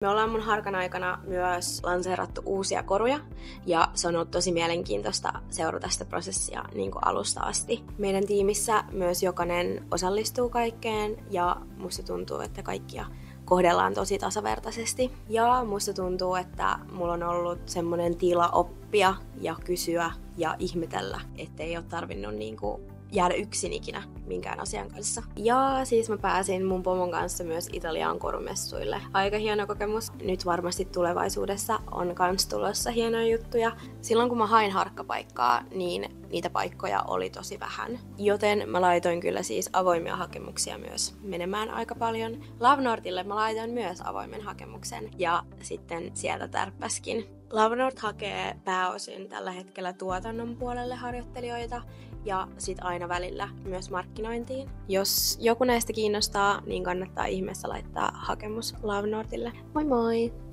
Me ollaan mun Harkan aikana myös lanseerattu uusia koruja ja se on ollut tosi mielenkiintoista seurata sitä prosessia niin kuin alusta asti. Meidän tiimissä myös jokainen osallistuu kaikkeen ja musta tuntuu, että kaikkia kohdellaan tosi tasavertaisesti. Ja musta tuntuu, että mulla on ollut semmoinen tila oppia ja kysyä ja ihmetellä, ettei ole tarvinnut niinku jäädä yksin ikinä minkään asian kanssa. Ja siis mä pääsin mun pomon kanssa myös Italiaan korumessuille. Aika hieno kokemus. Nyt varmasti tulevaisuudessa on kans tulossa hienoja juttuja. Silloin kun mä hain harkkapaikkaa, niin niitä paikkoja oli tosi vähän. Joten mä laitoin kyllä siis avoimia hakemuksia myös menemään aika paljon. Love Northille mä laitoin myös avoimen hakemuksen ja sitten sieltä tärppäskin. Love North hakee pääosin tällä hetkellä tuotannon puolelle harjoittelijoita ja sit aina välillä myös markkinointiin. Jos joku näistä kiinnostaa, niin kannattaa ihmeessä laittaa hakemus Love Northille. Moi moi!